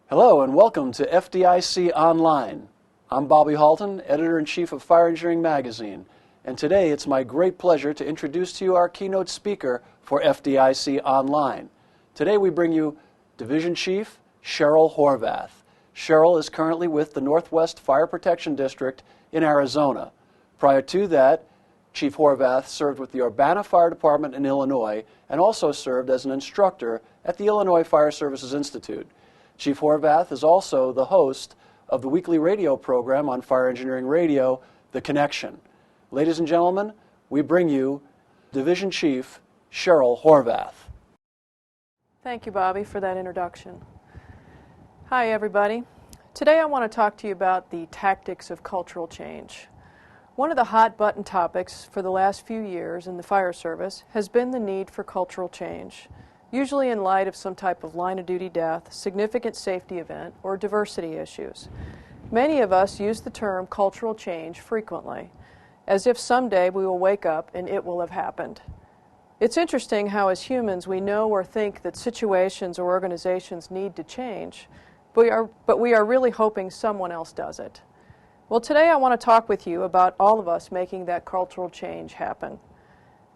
Hello and welcome to FDIC Online. I'm Bobby Halton, Editor-in-Chief of Fire Engineering Magazine, and today it's my great pleasure to introduce to you our keynote speaker for FDIC Online. Today we bring you Division Chief Cheryl Horvath. Cheryl is currently with the Northwest Fire Protection District in Arizona. Prior to that, Chief Horvath served with the Urbana Fire Department in Illinois and also served as an instructor at the Illinois Fire Services Institute. Chief Horvath is also the host of the weekly radio program on Fire Engineering Radio, The Connection. Ladies and gentlemen, we bring you Division Chief Cheryl Horvath. Thank you, Bobby, for that introduction. Hi, everybody. Today I want to talk to you about the tactics of cultural change. One of the hot-button topics for the last few years in the fire service has been the need for cultural change, usually in light of some type of line-of-duty death, significant safety event, or diversity issues. Many of us use the term cultural change frequently, as if someday we will wake up and it will have happened. It's interesting how as humans we know or think that situations or organizations need to change, but we are really hoping someone else does it. Well, today I want to talk with you about all of us making that cultural change happen.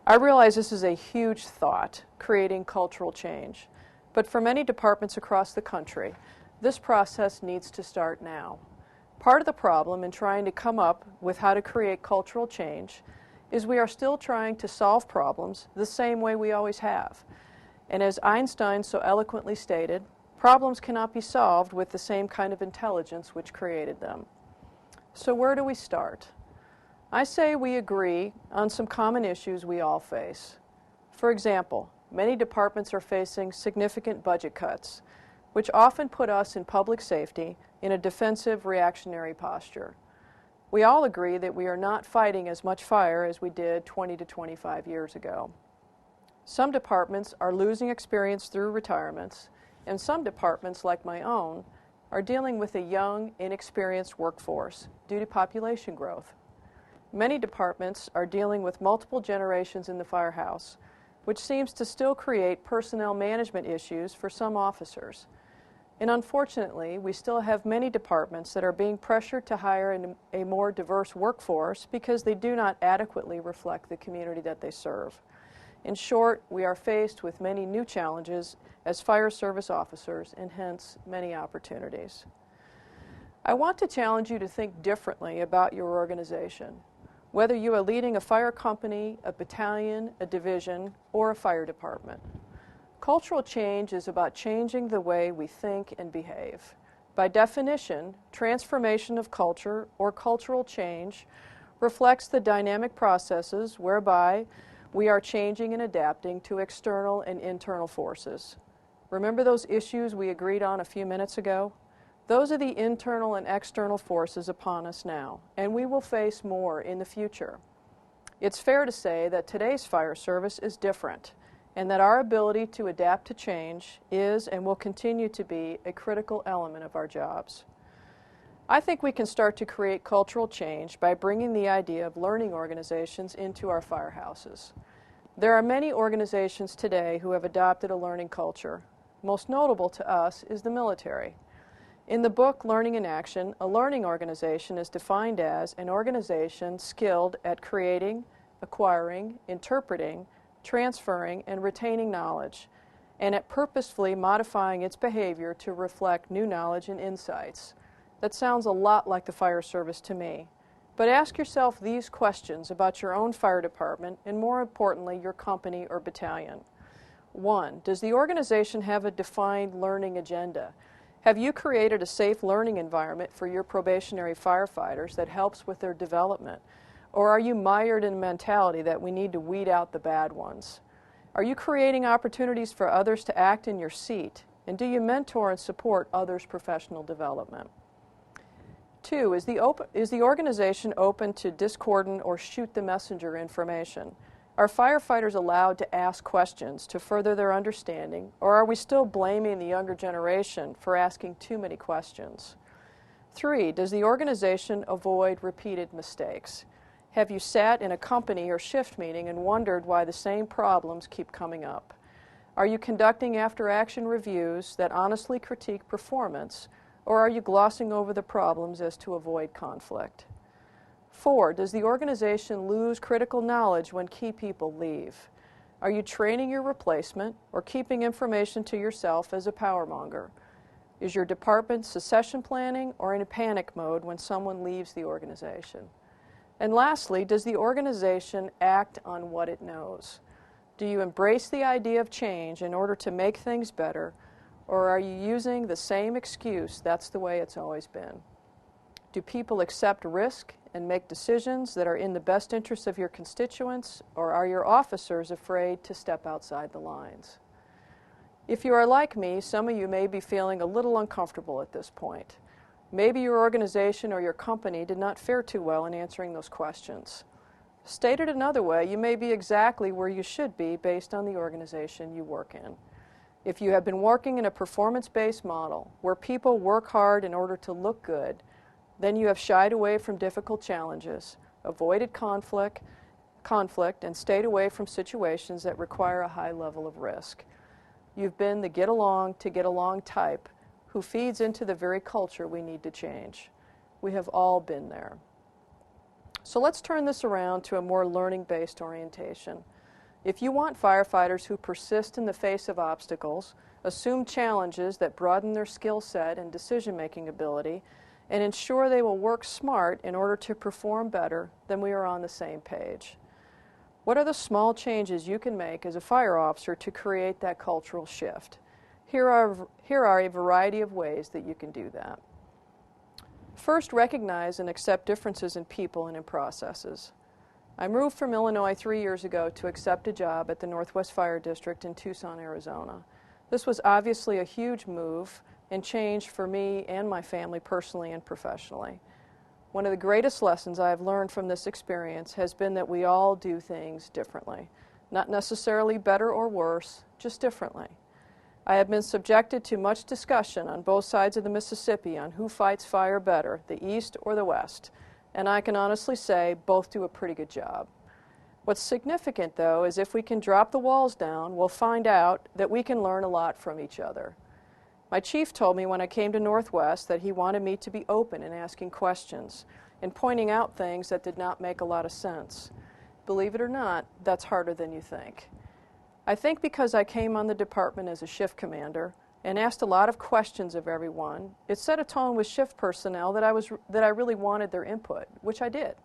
I realize this is a huge thought, creating cultural change, but for many departments across the country, this process needs to start now. Part of the problem in trying to come up with how to create cultural change is we are still trying to solve problems the same way we always have. And as Einstein so eloquently stated, problems cannot be solved with the same kind of intelligence which created them. So where do we start? I say we agree on some common issues we all face. For example, many departments are facing significant budget cuts, which often put us in public safety in a defensive, reactionary posture. We all agree that we are not fighting as much fire as we did 20 to 25 years ago. Some departments are losing experience through retirements, and some departments, like my own, are dealing with a young, inexperienced workforce due to population growth. Many departments are dealing with multiple generations in the firehouse, which seems to still create personnel management issues for some officers. And unfortunately, we still have many departments that are being pressured to hire a more diverse workforce because they do not adequately reflect the community that they serve. In short, we are faced with many new challenges as fire service officers and hence many opportunities. I want to challenge you to think differently about your organization, whether you are leading a fire company, a battalion, a division, or a fire department. Cultural change is about changing the way we think and behave. By definition, transformation of culture or cultural change reflects the dynamic processes whereby we are changing and adapting to external and internal forces. Remember those issues we agreed on a few minutes ago? Those are the internal and external forces upon us now, and we will face more in the future. It's fair to say that today's fire service is different, and that our ability to adapt to change is and will continue to be a critical element of our jobs. I think we can start to create cultural change by bringing the idea of learning organizations into our firehouses. There are many organizations today who have adopted a learning culture. Most notable to us is the military. In the book Learning in Action, a learning organization is defined as an organization skilled at creating, acquiring, interpreting, transferring, and retaining knowledge, and at purposefully modifying its behavior to reflect new knowledge and insights. That sounds a lot like the fire service to me. But ask yourself these questions about your own fire department and, more importantly, your company or battalion. 1. Does the organization have a defined learning agenda? Have you created a safe learning environment for your probationary firefighters that helps with their development? Or are you mired in a mentality that we need to weed out the bad ones? Are you creating opportunities for others to act in your seat? And do you mentor and support others' professional development? 2, is the organization open to discordant or shoot the messenger information? Are firefighters allowed to ask questions to further their understanding, or are we still blaming the younger generation for asking too many questions? 3, does the organization avoid repeated mistakes? Have you sat in a company or shift meeting and wondered why the same problems keep coming up? Are you conducting after-action reviews that honestly critique performance, or are you glossing over the problems as to avoid conflict? 4, does the organization lose critical knowledge when key people leave? Are you training your replacement or keeping information to yourself as a powermonger? Is your department succession planning or in a panic mode when someone leaves the organization? And lastly, does the organization act on what it knows? Do you embrace the idea of change in order to make things better, or are you using the same excuse, that's the way it's always been? Do people accept risk and make decisions that are in the best interest of your constituents, or are your officers afraid to step outside the lines? If you are like me, some of you may be feeling a little uncomfortable at this point. Maybe your organization or your company did not fare too well in answering those questions. Stated another way, you may be exactly where you should be based on the organization you work in. If you have been working in a performance-based model where people work hard in order to look good, then you have shied away from difficult challenges, avoided conflict, and stayed away from situations that require a high level of risk. You've been the get-along to get along type who feeds into the very culture we need to change. We have all been there. So let's turn this around to a more learning-based orientation. If you want firefighters who persist in the face of obstacles, assume challenges that broaden their skill set and decision-making ability, and ensure they will work smart in order to perform better, then we are on the same page. What are the small changes you can make as a fire officer to create that cultural shift? Here are a variety of ways that you can do that. First, recognize and accept differences in people and in processes. I moved from Illinois 3 years ago to accept a job at the Northwest Fire District in Tucson, Arizona. This was obviously a huge move and change for me and my family personally and professionally. One of the greatest lessons I have learned from this experience has been that we all do things differently. Not necessarily better or worse, just differently. I have been subjected to much discussion on both sides of the Mississippi on who fights fire better, the East or the West, and I can honestly say both do a pretty good job. What's significant, though, is if we can drop the walls down, we'll find out that we can learn a lot from each other. My chief told me when I came to Northwest that he wanted me to be open in asking questions and pointing out things that did not make a lot of sense. Believe it or not, that's harder than you think. I think because I came on the department as a shift commander and asked a lot of questions of everyone, it set a tone with shift personnel that I really wanted their input, which I did.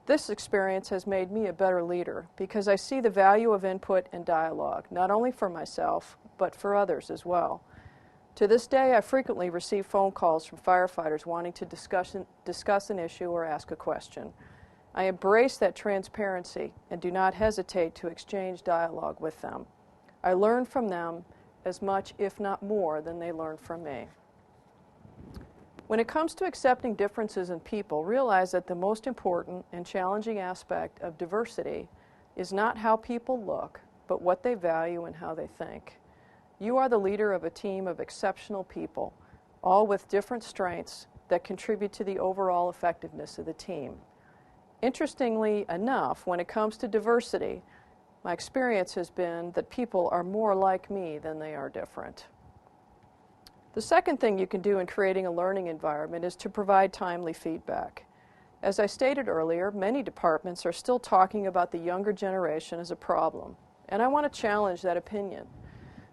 This experience has made me a better leader because I see the value of input and dialogue, not only for myself, but for others as well. To this day, I frequently receive phone calls from firefighters wanting to discuss an issue or ask a question. I embrace that transparency and do not hesitate to exchange dialogue with them. I learn from them as much, if not more, than they learn from me. When it comes to accepting differences in people, realize that the most important and challenging aspect of diversity is not how people look, but what they value and how they think. You are the leader of a team of exceptional people, all with different strengths that contribute to the overall effectiveness of the team. Interestingly enough, when it comes to diversity, my experience has been that people are more like me than they are different. The second thing you can do in creating a learning environment is to provide timely feedback. As I stated earlier, many departments are still talking about the younger generation as a problem, and I want to challenge that opinion.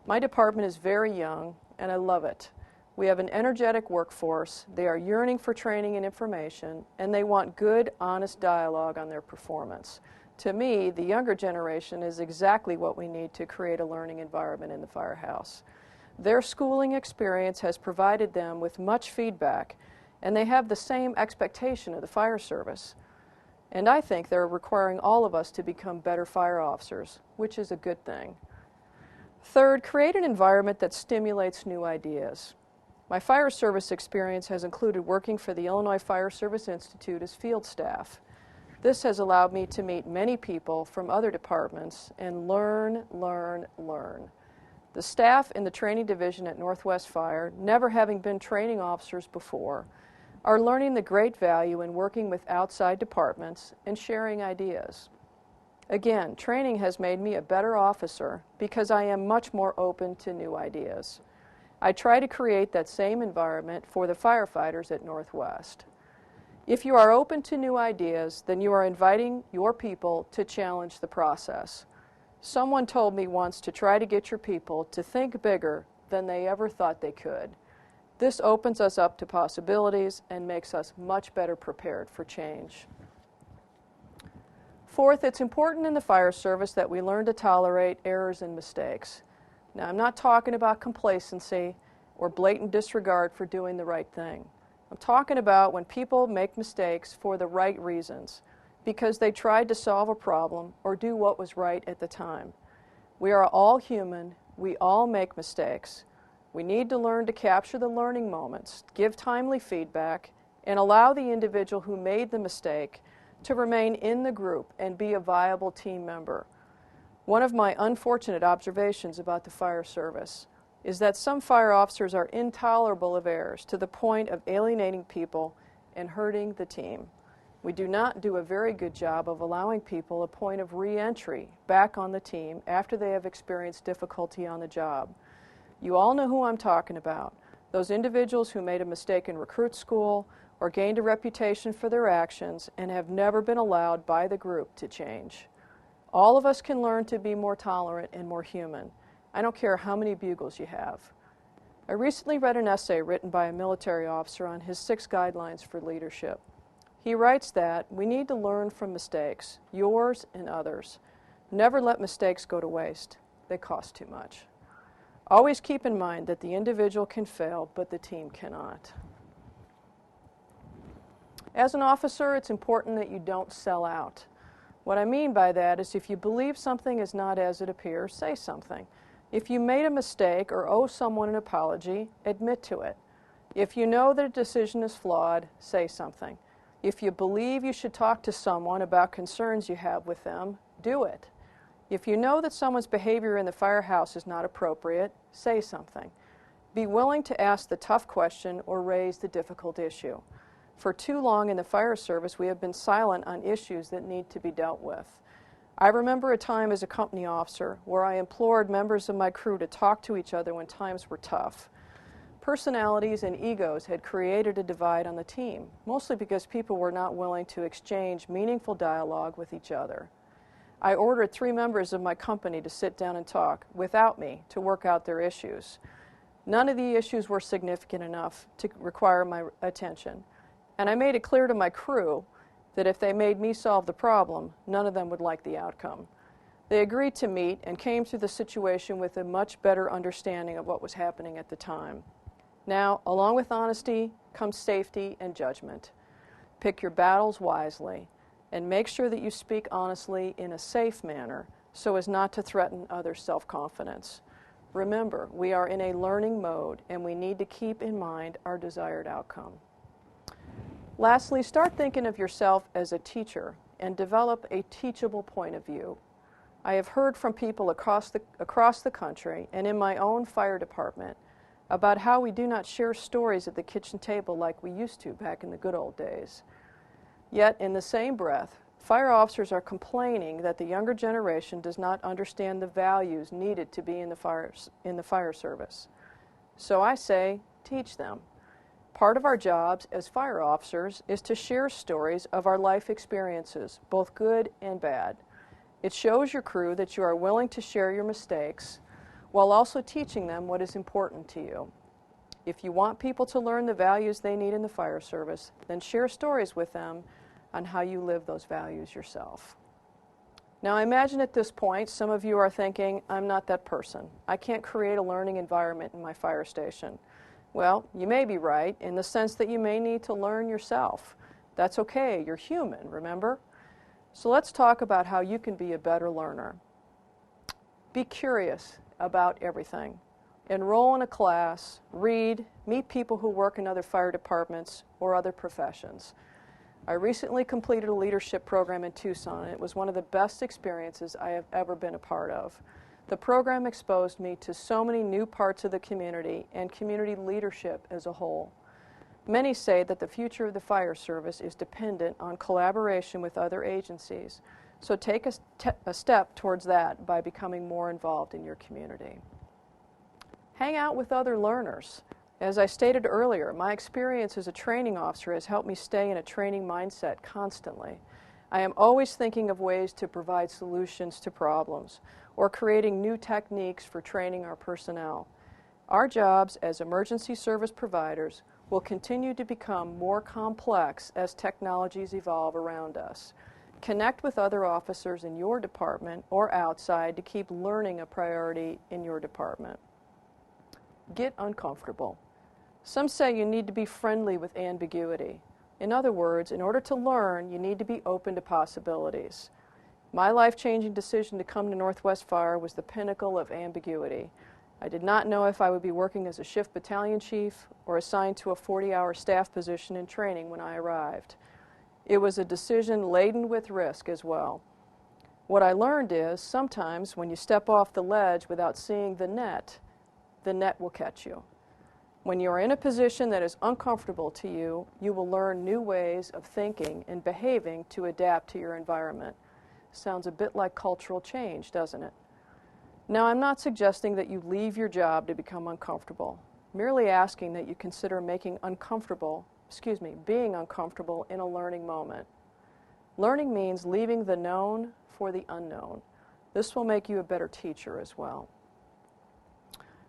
My department is very young, and I love it. We have an energetic workforce, they are yearning for training and information, and they want good, honest dialogue on their performance. To me, the younger generation is exactly what we need to create a learning environment in the firehouse. Their schooling experience has provided them with much feedback, and they have the same expectation of the fire service. And I think they're requiring all of us to become better fire officers, which is a good thing. Third, create an environment that stimulates new ideas. My fire service experience has included working for the Illinois Fire Service Institute as field staff. This has allowed me to meet many people from other departments and learn. The staff in the training division at Northwest Fire, never having been training officers before, are learning the great value in working with outside departments and sharing ideas. Again, training has made me a better officer because I am much more open to new ideas. I try to create that same environment for the firefighters at Northwest. If you are open to new ideas, then you are inviting your people to challenge the process. Someone told me once to try to get your people to think bigger than they ever thought they could. This opens us up to possibilities and makes us much better prepared for change. Fourth, it's important in the fire service that we learn to tolerate errors and mistakes. Now, I'm not talking about complacency or blatant disregard for doing the right thing. I'm talking about when people make mistakes for the right reasons, because they tried to solve a problem or do what was right at the time. We are all human. We all make mistakes. We need to learn to capture the learning moments, give timely feedback, and allow the individual who made the mistake to remain in the group and be a viable team member. One of my unfortunate observations about the fire service is that some fire officers are intolerable of errors to the point of alienating people and hurting the team. We do not do a very good job of allowing people a point of re-entry back on the team after they have experienced difficulty on the job. You all know who I'm talking about. Those individuals who made a mistake in recruit school or gained a reputation for their actions and have never been allowed by the group to change. All of us can learn to be more tolerant and more human. I don't care how many bugles you have. I recently read an essay written by a military officer on his 6 guidelines for leadership. He writes that we need to learn from mistakes, yours and others. Never let mistakes go to waste. They cost too much. Always keep in mind that the individual can fail, but the team cannot. As an officer, it's important that you don't sell out. What I mean by that is if you believe something is not as it appears, say something. If you made a mistake or owe someone an apology, admit to it. If you know that a decision is flawed, say something. If you believe you should talk to someone about concerns you have with them, do it. If you know that someone's behavior in the firehouse is not appropriate, say something. Be willing to ask the tough question or raise the difficult issue. For too long in the fire service, we have been silent on issues that need to be dealt with. I remember a time as a company officer where I implored members of my crew to talk to each other when times were tough. Personalities and egos had created a divide on the team, mostly because people were not willing to exchange meaningful dialogue with each other. I ordered 3 members of my company to sit down and talk without me to work out their issues. None of the issues were significant enough to require my attention. And I made it clear to my crew that if they made me solve the problem, none of them would like the outcome. They agreed to meet and came through the situation with a much better understanding of what was happening at the time. Now, along with honesty comes safety and judgment. Pick your battles wisely and make sure that you speak honestly in a safe manner so as not to threaten others' self-confidence. Remember, we are in a learning mode and we need to keep in mind our desired outcome. Lastly, start thinking of yourself as a teacher and develop a teachable point of view. I have heard from people across the country and in my own fire department about how we do not share stories at the kitchen table like we used to back in the good old days. Yet, in the same breath, fire officers are complaining that the younger generation does not understand the values needed to be in the fire service. So I say, teach them. Part of our jobs as fire officers is to share stories of our life experiences, both good and bad. It shows your crew that you are willing to share your mistakes while also teaching them what is important to you. If you want people to learn the values they need in the fire service, then share stories with them on how you live those values yourself. Now, I imagine at this point some of you are thinking, I'm not that person. I can't create a learning environment in my fire station. Well, you may be right in the sense that you may need to learn yourself. That's okay, you're human, remember? So let's talk about how you can be a better learner. Be curious about everything. Enroll in a class, read, meet people who work in other fire departments or other professions. I recently completed a leadership program in Tucson, and it was one of the best experiences I have ever been a part of. The program exposed me to so many new parts of the community and community leadership as a whole. Many say that the future of the fire service is dependent on collaboration with other agencies, So take a step towards that by becoming more involved in your community. Hang out with other learners. As I stated earlier, my experience as a training officer has helped me stay in a training mindset constantly. I am always thinking of ways to provide solutions to problems or creating new techniques for training our personnel. Our jobs as emergency service providers will continue to become more complex as technologies evolve around us. Connect with other officers in your department or outside to keep learning a priority in your department. Get uncomfortable. Some say you need to be friendly with ambiguity. In other words, in order to learn, you need to be open to possibilities. My life-changing decision to come to Northwest Fire was the pinnacle of ambiguity. I did not know if I would be working as a shift battalion chief or assigned to a 40-hour staff position in training when I arrived. It was a decision laden with risk as well. What I learned is sometimes when you step off the ledge without seeing the net will catch you. When you are in a position that is uncomfortable to you, you will learn new ways of thinking and behaving to adapt to your environment. Sounds a bit like cultural change, doesn't it? Now, I'm not suggesting that you leave your job to become uncomfortable, merely asking that you consider being uncomfortable in a learning moment. Learning means leaving the known for the unknown. This will make you a better teacher as well.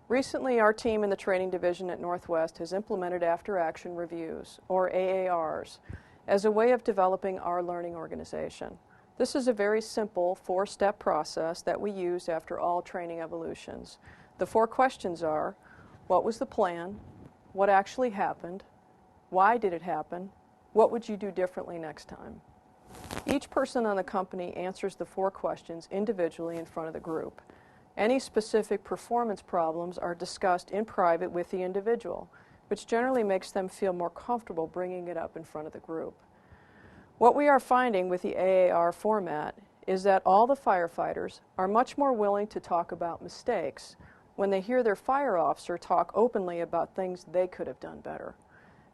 Recently, our team in the training division at Northwest has implemented after-action reviews, or AARs, as a way of developing our learning organization. This is a very simple 4-step process that we use after all training evolutions. The 4 questions are, what was the plan? What actually happened? Why did it happen? What would you do differently next time? Each person on the company answers the 4 questions individually in front of the group. Any specific performance problems are discussed in private with the individual, which generally makes them feel more comfortable bringing it up in front of the group. What we are finding with the AAR format is that all the firefighters are much more willing to talk about mistakes when they hear their fire officer talk openly about things they could have done better.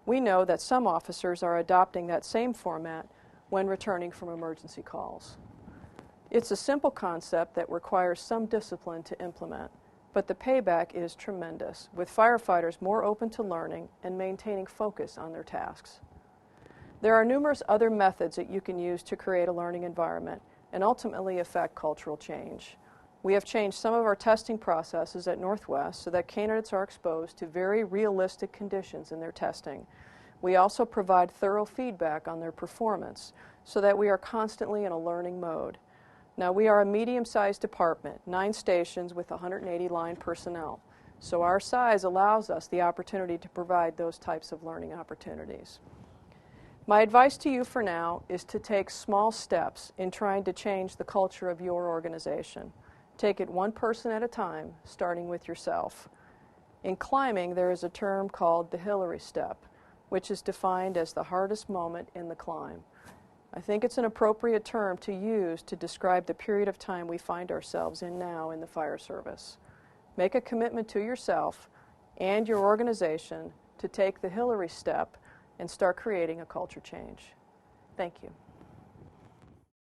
We know that some officers are adopting that same format when returning from emergency calls. It's a simple concept that requires some discipline to implement, but the payback is tremendous, with firefighters more open to learning and maintaining focus on their tasks. There are numerous other methods that you can use to create a learning environment and ultimately affect cultural change. We have changed some of our testing processes at Northwest so that candidates are exposed to very realistic conditions in their testing. We also provide thorough feedback on their performance so that we are constantly in a learning mode. Now, we are a medium-sized department, 9 stations with 180 line personnel, so our size allows us the opportunity to provide those types of learning opportunities. My advice to you for now is to take small steps in trying to change the culture of your organization. Take it one person at a time, starting with yourself. In climbing, there is a term called the Hillary step, which is defined as the hardest moment in the climb. I think it's an appropriate term to use to describe the period of time we find ourselves in now in the fire service. Make a commitment to yourself and your organization to take the Hillary step and start creating a culture change. Thank you.